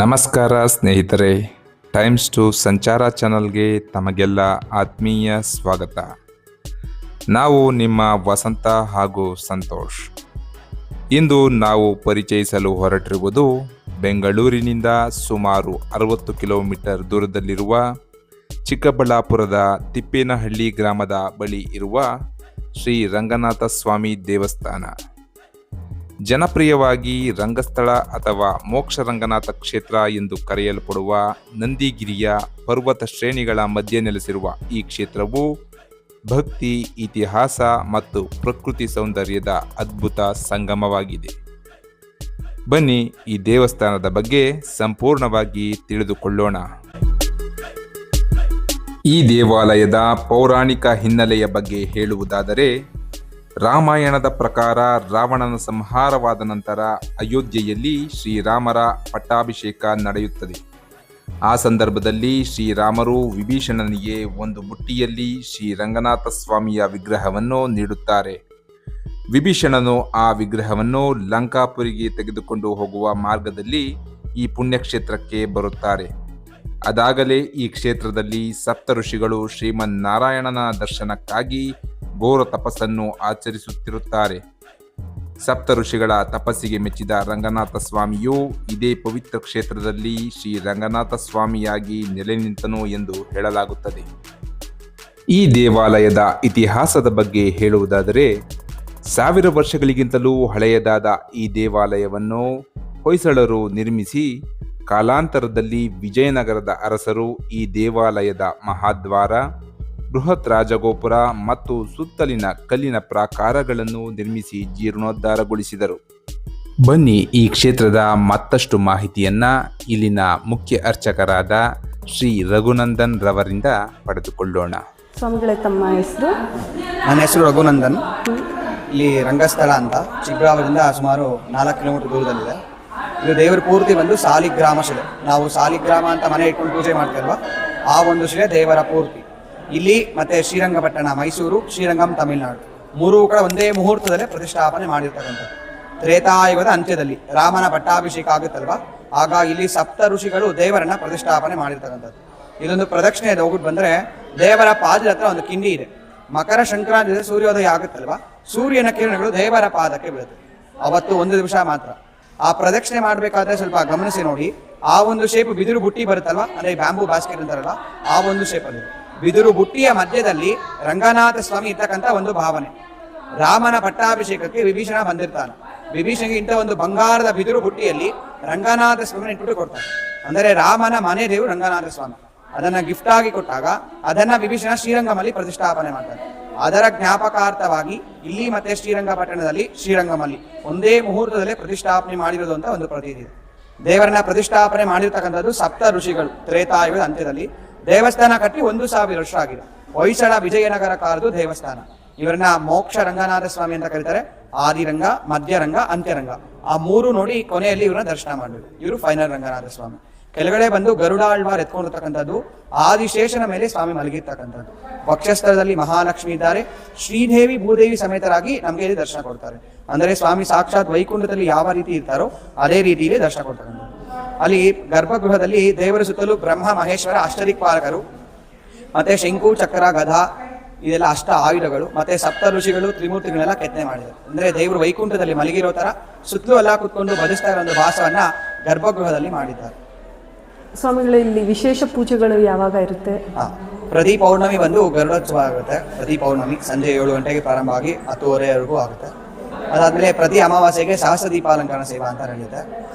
ನಮಸ್ಕಾರ ಸ್ನೇಹಿತರೆ, times to ಸಂಚಾರ ಚಾನಲ್ಗೆ ತಮಗೆಲ್ಲ ಆತ್ಮೀಯ ಸ್ವಾಗತ. ನಾವು ನಿಮ್ಮ ವಸಂತ ಹಾಗೂ ಸಂತೋಷ್. ಇಂದು ನಾವು ಪರಿಚಯಿಸಲು ಹೊರಟಿರುವುದು ಬೆಂಗಳೂರಿನಿಂದ ಸುಮಾರು 60 ಕಿಲೋಮೀಟರ್ ದೂರದಲ್ಲಿರುವ ಚಿಕ್ಕಬಳ್ಳಾಪುರದ ತಿಪ್ಪೇನಹಳ್ಳಿ ಗ್ರಾಮದ ಬಳಿ ಇರುವ ಶ್ರೀ ರಂಗನಾಥ ಸ್ವಾಮಿ ದೇವಸ್ಥಾನ. ಜನಪ್ರಿಯವಾಗಿ ರಂಗಸ್ಥಳ ಅಥವಾ ಮೋಕ್ಷ ರಂಗನಾಥ ಕ್ಷೇತ್ರ ಎಂದು ಕರೆಯಲ್ಪಡುವ ನಂದಿಗಿರಿಯ ಪರ್ವತ ಶ್ರೇಣಿಗಳ ಮಧ್ಯೆ ನೆಲೆಸಿರುವ ಈ ಕ್ಷೇತ್ರವು ಭಕ್ತಿ, ಇತಿಹಾಸ ಮತ್ತು ಪ್ರಕೃತಿ ಸೌಂದರ್ಯದ ಅದ್ಭುತ ಸಂಗಮವಾಗಿದೆ. ಬನ್ನಿ ಈ ದೇವಸ್ಥಾನದ ಬಗ್ಗೆ ಸಂಪೂರ್ಣವಾಗಿ ತಿಳಿದುಕೊಳ್ಳೋಣ. ಈ ದೇವಾಲಯದ ಪೌರಾಣಿಕ ಹಿನ್ನೆಲೆಯ ಬಗ್ಗೆ ಹೇಳುವುದಾದರೆ, ರಾಮಾಯಣದ ಪ್ರಕಾರ ರಾವಣನ ಸಂಹಾರವಾದ ನಂತರ ಅಯೋಧ್ಯೆಯಲ್ಲಿ ಶ್ರೀರಾಮರ ಪಟ್ಟಾಭಿಷೇಕ ನಡೆಯುತ್ತದೆ. ಆ ಸಂದರ್ಭದಲ್ಲಿ ಶ್ರೀರಾಮರು ವಿಭೀಷಣನಿಗೆ ಒಂದು ಬುಟ್ಟಿಯಲ್ಲಿ ಶ್ರೀ ರಂಗನಾಥ ಸ್ವಾಮಿಯ ವಿಗ್ರಹವನ್ನು ನೀಡುತ್ತಾರೆ. ವಿಭೀಷಣನು ಆ ವಿಗ್ರಹವನ್ನು ಲಂಕಾಪುರಿಗೆ ತೆಗೆದುಕೊಂಡು ಹೋಗುವ ಮಾರ್ಗದಲ್ಲಿ ಈ ಪುಣ್ಯಕ್ಷೇತ್ರಕ್ಕೆ ಬರುತ್ತಾರೆ. ಅದಾಗಲೇ ಈ ಕ್ಷೇತ್ರದಲ್ಲಿ ಸಪ್ತ ಋಷಿಗಳು ಶ್ರೀಮನ್ನಾರಾಯಣನ ದರ್ಶನಕ್ಕಾಗಿ ಘೋರ ತಪಸ್ಸನ್ನು ಆಚರಿಸುತ್ತಿರುತ್ತಾರೆ. ಸಪ್ತ ಋಷಿಗಳ ತಪಸ್ಸಿಗೆ ಮೆಚ್ಚಿದ ರಂಗನಾಥ ಸ್ವಾಮಿಯು ಇದೇ ಪವಿತ್ರ ಕ್ಷೇತ್ರದಲ್ಲಿ ಶ್ರೀ ರಂಗನಾಥ ಸ್ವಾಮಿಯಾಗಿ ನೆಲೆ ನಿಂತನು ಎಂದು ಹೇಳಲಾಗುತ್ತದೆ. ಈ ದೇವಾಲಯದ ಇತಿಹಾಸದ ಬಗ್ಗೆ ಹೇಳುವುದಾದರೆ, 1000 ವರ್ಷಗಳಿಗಿಂತಲೂ ಹಳೆಯದಾದ ಈ ದೇವಾಲಯವನ್ನು ಹೊಯ್ಸಳರು ನಿರ್ಮಿಸಿ ಕಾಲಾಂತರದಲ್ಲಿ ವಿಜಯನಗರದ ಅರಸರು ಈ ದೇವಾಲಯದ ಮಹಾದ್ವಾರ, ಬೃಹತ್ ರಾಜಗೋಪುರ ಮತ್ತು ಸುತ್ತಲಿನ ಕಲ್ಲಿನ ಪ್ರಾಕಾರಗಳನ್ನು ನಿರ್ಮಿಸಿ ಜೀರ್ಣೋದ್ಧಾರಗೊಳಿಸಿದರು. ಬನ್ನಿ ಈ ಕ್ಷೇತ್ರದ ಮತ್ತಷ್ಟು ಮಾಹಿತಿಯನ್ನ ಇಲ್ಲಿನ ಮುಖ್ಯ ಅರ್ಚಕರಾದ ಶ್ರೀ ರಘುನಂದನ್ ರವರಿಂದ ಪಡೆದುಕೊಳ್ಳೋಣ. ಸ್ವಾಮಿಗಳೇ, ತಮ್ಮ ಹೆಸರು? ನನ್ನ ಹೆಸರು ರಘುನಂದನ್. ಇಲ್ಲಿ ರಂಗಸ್ಥಳ ಅಂತ ಚಿಕ್ಕಬಳ್ಳಾಪುರದಿಂದ ಸುಮಾರು 4 ಕಿಲೋಮೀಟರ್ ದೂರದಲ್ಲಿದೆ. ಇದು ದೇವರ ಪೂರ್ತಿ ಬಂದು ಸಾಲಿಗ್ರಾಮ ಶಿಲೆ. ನಾವು ಸಾಲಿಗ್ರಾಮ ಅಂತ ಮನೆ ಇಟ್ಕೊಂಡು ಪೂಜೆ ಮಾಡ್ತೇಲ್ವಾ, ಆ ಒಂದು ಶಿಲೆ ದೇವರ ಪೂರ್ತಿ. ಇಲ್ಲಿ ಮತ್ತೆ ಶ್ರೀರಂಗಪಟ್ಟಣ ಮೈಸೂರು, ಶ್ರೀರಂಗಂ ತಮಿಳುನಾಡು, ಮೂರೂ ಕೂಡ ಒಂದೇ ಮುಹೂರ್ತದಲ್ಲೇ ಪ್ರತಿಷ್ಠಾಪನೆ ಮಾಡಿರ್ತಕ್ಕಂಥದ್ದು. ತ್ರೇತಾಯುಗದ ಅಂತ್ಯದಲ್ಲಿ ರಾಮನ ಪಟ್ಟಾಭಿಷೇಕ ಆಗುತ್ತಲ್ವಾ, ಆಗ ಇಲ್ಲಿ ಸಪ್ತ ಋಷಿಗಳು ದೇವರನ್ನ ಪ್ರತಿಷ್ಠಾಪನೆ ಮಾಡಿರ್ತಕ್ಕಂಥದ್ದು. ಇದೊಂದು ಪ್ರದಕ್ಷಿಣೆ ಹೋಗ್ಬಿಟ್ಟು ಬಂದರೆ ದೇವರ ಪಾದದ ಹತ್ರ ಒಂದು ಕಿಂಡಿ ಇದೆ. ಮಕರ ಸಂಕ್ರಾಂತಿ ಸೂರ್ಯೋದಯ ಆಗುತ್ತಲ್ವಾ, ಸೂರ್ಯನ ಕಿರಣಗಳು ದೇವರ ಪಾದಕ್ಕೆ ಬೀಳುತ್ತೆ. ಅವತ್ತು ಒಂದು ದಿವಸ ಮಾತ್ರ. ಆ ಪ್ರದಕ್ಷಿಣೆ ಮಾಡಬೇಕಾದ್ರೆ ಸ್ವಲ್ಪ ಗಮನಿಸಿ ನೋಡಿ, ಆ ಒಂದು ಶೇಪ್ ಬಿದಿರು ಬುಟ್ಟಿ ಬರುತ್ತಲ್ವಾ, ಅಂದರೆ ಬ್ಯಾಂಬೂ ಬಾಸ್ಕೆಟ್ ಅಂತಾರಲ್ಲ, ಆ ಒಂದು ಶೇಪಲ್ಲಿ ಬಿದಿರು ಬುಟ್ಟಿಯ ಮಧ್ಯದಲ್ಲಿ ರಂಗನಾಥ ಸ್ವಾಮಿ ಇರ್ತಕ್ಕಂಥ ಒಂದು ಭಾವನೆ. ರಾಮನ ಪಟ್ಟಾಭಿಷೇಕಕ್ಕೆ ವಿಭೀಷಣ ಬಂದಿರ್ತಾನೆ. ವಿಭೀಷಣಿಗೆ ಇಂಥ ಒಂದು ಬಂಗಾರದ ಬಿದಿರು ಬುಟ್ಟಿಯಲ್ಲಿ ರಂಗನಾಥ ಸ್ವಾಮಿನ ಇಟ್ಬಿಟ್ಟು ಕೊಡ್ತಾನೆ. ಅಂದರೆ ರಾಮನ ಮನೆ ದೇವರು ರಂಗನಾಥ ಸ್ವಾಮಿ. ಅದನ್ನ ಗಿಫ್ಟ್ ಆಗಿ ಕೊಟ್ಟಾಗ ಅದನ್ನ ವಿಭೀಷಣ ಶ್ರೀರಂಗಮಲ್ಲಿ ಪ್ರತಿಷ್ಠಾಪನೆ ಮಾಡ್ತಾನೆ. ಅದರ ಜ್ಞಾಪಕಾರ್ಥವಾಗಿ ಇಲ್ಲಿ ಮತ್ತೆ ಶ್ರೀರಂಗಪಟ್ಟಣದಲ್ಲಿ ಶ್ರೀರಂಗಮಲ್ಲಿ ಒಂದೇ ಮುಹೂರ್ತದಲ್ಲೇ ಪ್ರತಿಷ್ಠಾಪನೆ ಮಾಡಿರೋದು ಅಂತ ಒಂದು ಪ್ರತೀತಿ ಇದೆ. ದೇವರನ್ನ ಪ್ರತಿಷ್ಠಾಪನೆ ಮಾಡಿರ್ತಕ್ಕಂಥದ್ದು ಸಪ್ತ ಋಷಿಗಳು ತ್ರೇತಾಯುಗದ ಅಂತ್ಯದಲ್ಲಿ. ದೇವಸ್ಥಾನ ಕಟ್ಟಿ 1000 ವರ್ಷ ಆಗಿದೆ. ಹೊಯ್ಸಳ ವಿಜಯನಗರ ಕಾಲದ ದೇವಸ್ಥಾನ. ಇವರನ್ನ ಮೋಕ್ಷ ರಂಗನಾಥ ಸ್ವಾಮಿ ಅಂತ ಕರೀತಾರೆ. ಆದಿರಂಗ, ಮಧ್ಯರಂಗ, ಅಂತ್ಯರಂಗ, ಆ ಮೂರು ನೋಡಿ ಕೊನೆಯಲ್ಲಿ ಇವ್ರನ್ನ ದರ್ಶನ ಮಾಡಬೇಕು. ಇವರು ಫೈನಲ್ ರಂಗನಾಥ ಸ್ವಾಮಿ. ಕೆಳಗಡೆ ಬಂದು ಗರುಡಾಳ್ವಾರ್ ಎತ್ಕೊಂಡಿರ್ತಕ್ಕಂಥದ್ದು, ಆದಿಶೇಷನ ಮೇಲೆ ಸ್ವಾಮಿ ಮಲಗಿರ್ತಕ್ಕಂಥದ್ದು. ವಕ್ಷಸ್ಥಳದಲ್ಲಿ ಮಹಾಲಕ್ಷ್ಮಿ ಇದ್ದಾರೆ. ಶ್ರೀದೇವಿ ಭೂದೇವಿ ಸಮೇತರಾಗಿ ನಮಗೆ ಇಲ್ಲಿ ದರ್ಶನ ಕೊಡ್ತಾರೆ. ಅಂದರೆ ಸ್ವಾಮಿ ಸಾಕ್ಷಾತ್ ವೈಕುಂಠದಲ್ಲಿ ಯಾವ ರೀತಿ ಇರ್ತಾರೋ ಅದೇ ರೀತಿಯಲ್ಲಿ ದರ್ಶನ ಕೊಡ್ತಕ್ಕಂಥದ್ದು. ಅಲ್ಲಿ ಗರ್ಭಗೃಹದಲ್ಲಿ ದೇವರ ಸುತ್ತಲೂ ಬ್ರಹ್ಮ ಮಹೇಶ್ವರ ಅಷ್ಟದಿಕ್ಪಾಲಕರು, ಮತ್ತೆ ಶಂಕು ಚಕ್ರ ಗದಾ ಇದೆಲ್ಲ ಅಷ್ಟ ಆಯುಧಗಳು, ಮತ್ತೆ ಸಪ್ತ ಋಷಿಗಳು ತ್ರಿಮೂರ್ತಿಗಳೆಲ್ಲ ಕೆತ್ತನೆ ಮಾಡಿದ್ದಾರೆ. ಅಂದ್ರೆ ದೇವರು ವೈಕುಂಠದಲ್ಲಿ ಮಲಗಿರೋ ತರ ಸುತ್ತಲೂ ಎಲ್ಲ ಕುತ್ಕೊಂಡು ಭಜಿಸ್ತಾ ಇರೋ ಒಂದು ಭಾಸವನ್ನ ಗರ್ಭಗೃಹದಲ್ಲಿ ಮಾಡಿದ್ದಾರೆ. ಸ್ವಾಮಿಗಳು, ಇಲ್ಲಿ ವಿಶೇಷ ಪೂಜೆಗಳು ಯಾವಾಗ ಇರುತ್ತೆ? ಪ್ರತಿ ಪೌರ್ಣಮಿ ಬಂದು ಗರುಡೋತ್ಸವ ಆಗುತ್ತೆ. ಪ್ರತಿ ಪೌರ್ಣಮಿ ಸಂಜೆ 7 ಗಂಟೆಗೆ ಪ್ರಾರಂಭ ಆಗಿ 10:30ವರೆಗೂ ಆಗುತ್ತೆ. ಅದಾದ್ಮೇಲೆ ಪ್ರತಿ ಅಮಾವಾಸ್ಯೆಗೆ ಸಹಸ್ರ ದೀಪಾಲಂಕರಣ ಸೇವಾ ಅಂತ ನಡೆಯುತ್ತೆ.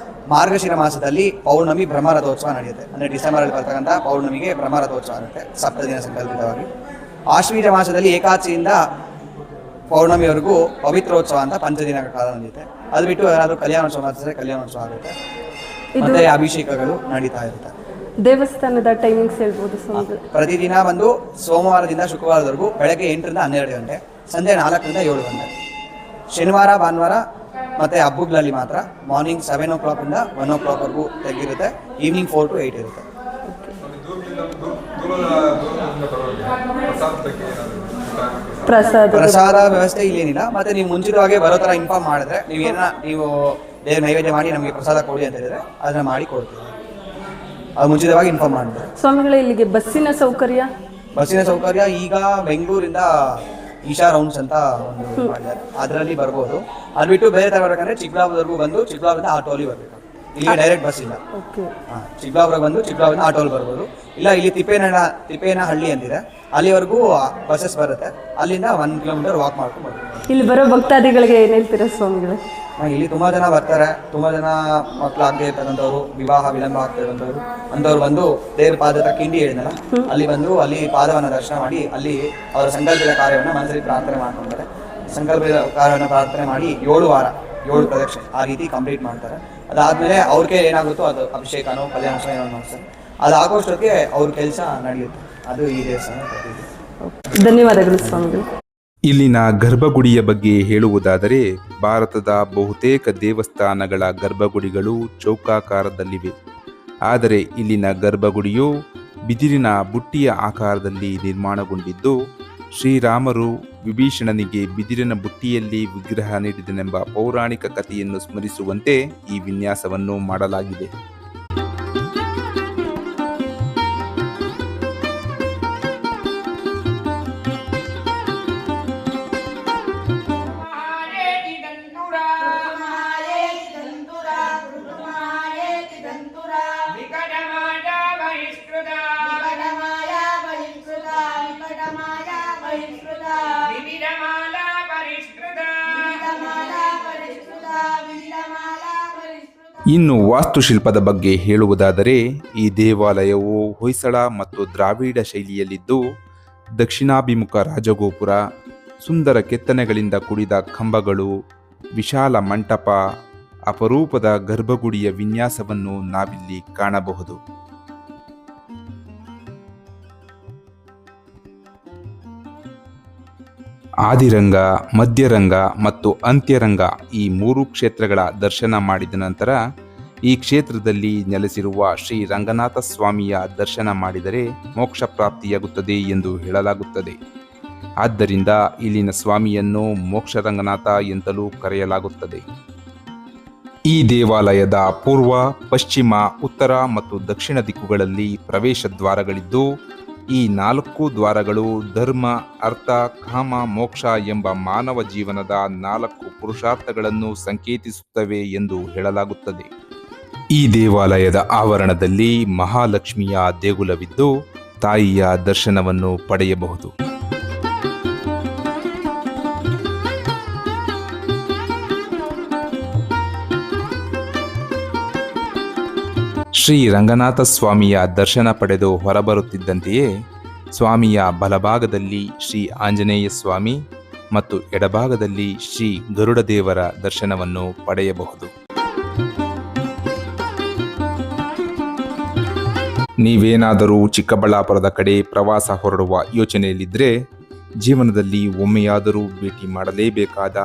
ಮಾರ್ಗಶಿರ ಮಾಸದಲ್ಲಿ ಪೌರ್ಣಮಿ ಬ್ರಹ್ಮರಥೋತ್ಸವ ನಡೆಯುತ್ತೆ. ಅಂದರೆ ಡಿಸೆಂಬರಲ್ಲಿ ಬರ್ತಕ್ಕಂಥ ಪೌರ್ಣಮಿಗೆ ಬ್ರಹ್ಮರಥೋತ್ಸವ ಆಗುತ್ತೆ 7 ದಿನ ಸಂಕಲ್ಪಿತವಾಗಿ. ಆಶ್ವೀಜ ಮಾಸದಲ್ಲಿ ಏಕಾದಶಿಯಿಂದ ಪೌರ್ಣಮಿವರೆಗೂ ಪವಿತ್ರೋತ್ಸವ ಅಂತ 5 ದಿನಗಳ ಕಾಲ ನಡೆಯುತ್ತೆ. ಅದು ಬಿಟ್ಟು ಯಾರಾದರೂ ಕಲ್ಯಾಣೋತ್ಸವ ಮಾಡ್ತಾರೆ, ಕಲ್ಯಾಣೋತ್ಸವ ಆಗುತ್ತೆ. ಮತ್ತೆ ಅಭಿಷೇಕಗಳು ನಡೀತಾ ಇರುತ್ತೆ. ದೇವಸ್ಥಾನದ ಟೈಮಿಂಗ್ಸ್ ಹೇಳ್ಬೋದು ಸ್ವಾಮಿಗಳು? ಪ್ರತಿದಿನ ಬಂದು ಸೋಮವಾರದಿಂದ ಶುಕ್ರವಾರದವರೆಗೂ ಬೆಳಗ್ಗೆ 8ರಿಂದ 12 ಗಂಟೆ, ಸಂಜೆ 4ರಿಂದ 7 ಗಂಟೆ. ಶನಿವಾರ ಭಾನುವಾರ ಮತ್ತೆ ಹಬ್ಬಗಳಲ್ಲಿ ಮಾತ್ರ ಮಾರ್ನಿಂಗ್ 7 o'clock ಇಂದ 1 o'clock ವರೆಗೂ ತೆಗಿರುತ್ತೆ. ಈವ್ನಿಂಗ್ 4 to 8 ಇರುತ್ತೆ. ಪ್ರಸಾದ ವ್ಯವಸ್ಥೆ ಇಲ್ಲೇನಿಲ್ಲ. ಮತ್ತೆ ನೀವು ಮುಂಚಿತವಾಗಿ ಬರೋ ತರ ಇನ್ಫಾರ್ಮ್ ಮಾಡಿದ್ರೆ ನೀವು ದೇವ್ರ ನೈವೇದ್ಯ ಮಾಡಿ ನಮಗೆ ಪ್ರಸಾದ ಕೊಡಿ ಅಂತ ಹೇಳಿದ್ರೆ ಅದನ್ನ ಮಾಡಿ ಕೊಡ್ತೀವಿ. ಅದು ಮುಂಚಿತವಾಗಿ ಇನ್ಫಾರ್ಮ್ ಮಾಡ್ತಾರೆ. ಸ್ವಾಮಿಗಳೇ, ಇಲ್ಲಿಗೆ ಬಸ್ಸಿನ ಸೌಕರ್ಯ? ಬಸ್ಸಿನ ಸೌಕರ್ಯ ಈಗ ಬೆಂಗಳೂರಿಂದ ಈಶಾ ರೌಂಡ್ಸ್ ಅಂತ ಒಂದು ಮಾಡಿದ್ದಾರೆ, ಅದರಲ್ಲಿ ಬರ್ಬೋದು. ಅದು ಬಿಟ್ಟು ಬೇರೆ ತರ ಬರ್ಬೇಕಂದ್ರೆ ಚಿಕ್ಕಬಳ್ಳಾಪುರವರೆಗೂ ಬಂದು ಚಿಕ್ಕಬಳ್ಳಾಪುರದಿಂದ ಆಟೋಲಿ ಬರಬೇಕು. ಇಲ್ಲಿ ಡೈರೆಕ್ಟ್ ಬಸ್ ಇಲ್ಲ. ಓಕೆ. ಚಿಕ್ಕಬಳ್ಳಾಪುರ ಬಂದು ಚಿಕ್ಕಬಳ್ಳಾಪುರದಿಂದ ಆಟೋಲಿ ಬರ್ಬೋದು. ಇಲ್ಲ ಇಲ್ಲಿ ತಿಪ್ಪೇನಹಳ್ಳಿ ಅಂತಿದೆ, ಅಲ್ಲಿವರೆಗೂ ಬಸ್ಸಸ್ ಬರುತ್ತೆ. ಅಲ್ಲಿಂದ 1 ಕಿಲೋಮೀಟರ್ ವಾಕ್ ಮಾಡ್ಕೊಂಡು ಬರ್ಬೋದು. ಇಲ್ಲಿ ಬರೋ ಭಕ್ತಾದಿಗಳಿಗೆ ಏನು ಹೇಳ್ತೀರಾ ಸ್ವಾಮಿಗಳೇ? ಇಲ್ಲಿ ತುಂಬಾ ಜನ ಬರ್ತಾರೆ. ತುಂಬಾ ಜನ ಮಕ್ಕಳಾಗದೆ ಇರ್ತಕ್ಕಂಥವ್ರು, ವಿವಾಹ ವಿಳಂಬ ಆಗ್ತಿರೋಂಥವ್ರು ಅಂಥವ್ರು ಬಂದು ದೇವ್ರ ಪಾದದ ಕಿಂಡಿ ಹೇಳಿದ್ನಲ್ಲ, ಅಲ್ಲಿ ಬಂದು ಅಲ್ಲಿ ಪಾದವನ್ನು ದರ್ಶನ ಮಾಡಿ ಅಲ್ಲಿ ಅವರ ಸಂಕಲ್ಪದ ಕಾರ್ಯವನ್ನು ಮನಸ್ಸಲ್ಲಿ ಪ್ರಾರ್ಥನೆ ಮಾಡ್ಕೊಂತಾರೆ. ಸಂಕಲ್ಪದ ಕಾರ್ಯವನ್ನು ಪ್ರಾರ್ಥನೆ ಮಾಡಿ 7 ವಾರ 7 ಪ್ರದಕ್ಷಿಣೆ ಆ ರೀತಿ ಕಂಪ್ಲೀಟ್ ಮಾಡ್ತಾರೆ. ಅದಾದ್ಮೇಲೆ ಅವ್ರ ಕೈಲಿ ಏನಾಗುತ್ತೋ ಅದು ಅಭಿಷೇಕನೋ ಕಲ್ಯಾಣ ಏನೋ ಮಾಡ್ತಾರೆ. ಅದಾಗೋಷ್ಟೊತ್ತಿಗೆ ಅವ್ರ ಕೆಲಸ ನಡೆಯುತ್ತೆ. ಅದು ಈ ದೇವಸ್ಥಾನ ಪ್ರತೀತಿ. ಧನ್ಯವಾದಗಳು ಸ್ವಾಮಿಗಳು. ಇಲ್ಲಿನ ಗರ್ಭಗುಡಿಯ ಬಗ್ಗೆ ಹೇಳುವುದಾದರೆ, ಭಾರತದ ಬಹುತೇಕ ದೇವಸ್ಥಾನಗಳ ಗರ್ಭಗುಡಿಗಳು ಚೌಕಾಕಾರದಲ್ಲಿವೆ. ಆದರೆ ಇಲ್ಲಿನ ಗರ್ಭಗುಡಿಯು ಬಿದಿರಿನ ಬುಟ್ಟಿಯ ಆಕಾರದಲ್ಲಿ ನಿರ್ಮಾಣಗೊಂಡಿದ್ದು, ಶ್ರೀರಾಮರು ವಿಭೀಷಣನಿಗೆ ಬಿದಿರಿನ ಬುಟ್ಟಿಯಲ್ಲಿ ವಿಗ್ರಹ ನೀಡಿದನೆಂಬ ಪೌರಾಣಿಕ ಕಥೆಯನ್ನು ಸ್ಮರಿಸುವಂತೆ ಈ ವಿನ್ಯಾಸವನ್ನು ಮಾಡಲಾಗಿದೆ. ಇನ್ನು ವಾಸ್ತುಶಿಲ್ಪದ ಬಗ್ಗೆ ಹೇಳುವುದಾದರೆ, ಈ ದೇವಾಲಯವು ಹೊಯ್ಸಳ ಮತ್ತು ದ್ರಾವಿಡ ಶೈಲಿಯಲ್ಲಿದ್ದು, ದಕ್ಷಿಣಾಭಿಮುಖ ರಾಜಗೋಪುರ, ಸುಂದರ ಕೆತ್ತನೆಗಳಿಂದ ಕೂಡಿದ ಕಂಬಗಳು, ವಿಶಾಲ ಮಂಟಪ, ಅಪರೂಪದ ಗರ್ಭಗುಡಿಯ ವಿನ್ಯಾಸವನ್ನು ನಾವಿಲ್ಲಿ ಕಾಣಬಹುದು. ಆದಿರಂಗ, ಮಧ್ಯರಂಗ ಮತ್ತು ಅಂತ್ಯರಂಗ ಈ 3 ಕ್ಷೇತ್ರಗಳ ದರ್ಶನ ಮಾಡಿದ ನಂತರ ಈ ಕ್ಷೇತ್ರದಲ್ಲಿ ನೆಲೆಸಿರುವ ಶ್ರೀ ರಂಗನಾಥ ಸ್ವಾಮಿಯ ದರ್ಶನ ಮಾಡಿದರೆ ಮೋಕ್ಷ ಪ್ರಾಪ್ತಿಯಾಗುತ್ತದೆ ಎಂದು ಹೇಳಲಾಗುತ್ತದೆ. ಆದ್ದರಿಂದ ಇಲ್ಲಿನ ಸ್ವಾಮಿಯನ್ನು ಮೋಕ್ಷ ರಂಗನಾಥ ಎಂತಲೂ ಕರೆಯಲಾಗುತ್ತದೆ. ಈ ದೇವಾಲಯದ ಪೂರ್ವ, ಪಶ್ಚಿಮ, ಉತ್ತರ ಮತ್ತು ದಕ್ಷಿಣ ದಿಕ್ಕುಗಳಲ್ಲಿ ಪ್ರವೇಶ ದ್ವಾರಗಳಿದ್ದು, ಈ 4 ದ್ವಾರಗಳು ಧರ್ಮ, ಅರ್ಥ, ಕಾಮ, ಮೋಕ್ಷ ಎಂಬ ಮಾನವ ಜೀವನದ 4 ಪುರುಷಾರ್ಥಗಳನ್ನು ಸಂಕೇತಿಸುತ್ತವೆ ಎಂದು ಹೇಳಲಾಗುತ್ತದೆ. ಈ ದೇವಾಲಯದ ಆವರಣದಲ್ಲಿ ಮಹಾಲಕ್ಷ್ಮಿಯ ದೇಗುಲವಿದ್ದು, ತಾಯಿಯ ದರ್ಶನವನ್ನು ಪಡೆಯಬಹುದು. ಶ್ರೀ ರಂಗನಾಥ ಸ್ವಾಮಿಯ ದರ್ಶನ ಪಡೆದು ಹೊರಬರುತ್ತಿದ್ದಂತೆಯೇ ಸ್ವಾಮಿಯ ಬಲಭಾಗದಲ್ಲಿ ಶ್ರೀ ಆಂಜನೇಯ ಸ್ವಾಮಿ ಮತ್ತು ಎಡಭಾಗದಲ್ಲಿ ಶ್ರೀ ಗರುಡ ದೇವರ ದರ್ಶನವನ್ನು ಪಡೆಯಬಹುದು. ನೀವೇನಾದರೂ ಚಿಕ್ಕಬಳ್ಳಾಪುರದ ಕಡೆ ಪ್ರವಾಸ ಹೊರಡುವ ಯೋಚನೆಯಲ್ಲಿದ್ದರೆ, ಜೀವನದಲ್ಲಿ ಒಮ್ಮೆಯಾದರೂ ಭೇಟಿ ಮಾಡಲೇಬೇಕಾದ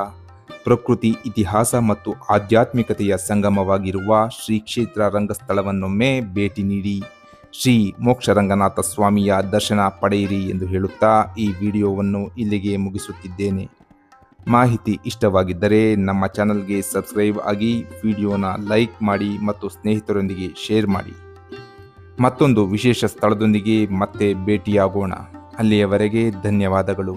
ಪ್ರಕೃತಿ, ಇತಿಹಾಸ ಮತ್ತು ಆಧ್ಯಾತ್ಮಿಕತೆಯ ಸಂಗಮವಾಗಿರುವ ಶ್ರೀ ಕ್ಷೇತ್ರ ರಂಗಸ್ಥಳವನ್ನೊಮ್ಮೆ ಭೇಟಿ ನೀಡಿ ಶ್ರೀ ಮೋಕ್ಷರಂಗನಾಥ ಸ್ವಾಮಿಯ ದರ್ಶನ ಪಡೆಯಿರಿ ಎಂದು ಹೇಳುತ್ತಾ ಈ ವಿಡಿಯೋವನ್ನು ಇಲ್ಲಿಗೆ ಮುಗಿಸುತ್ತಿದ್ದೇನೆ. ಮಾಹಿತಿ ಇಷ್ಟವಾಗಿದ್ದರೆ ನಮ್ಮ ಚಾನಲ್ಗೆ ಸಬ್ಸ್ಕ್ರೈಬ್ ಆಗಿ, ವಿಡಿಯೋನ ಲೈಕ್ ಮಾಡಿ ಮತ್ತು ಸ್ನೇಹಿತರೊಂದಿಗೆ ಶೇರ್ ಮಾಡಿ. ಮತ್ತೊಂದು ವಿಶೇಷ ಸ್ಥಳದೊಂದಿಗೆ ಮತ್ತೆ ಭೇಟಿಯಾಗೋಣ. ಅಲ್ಲಿಯವರೆಗೆ ಧನ್ಯವಾದಗಳು.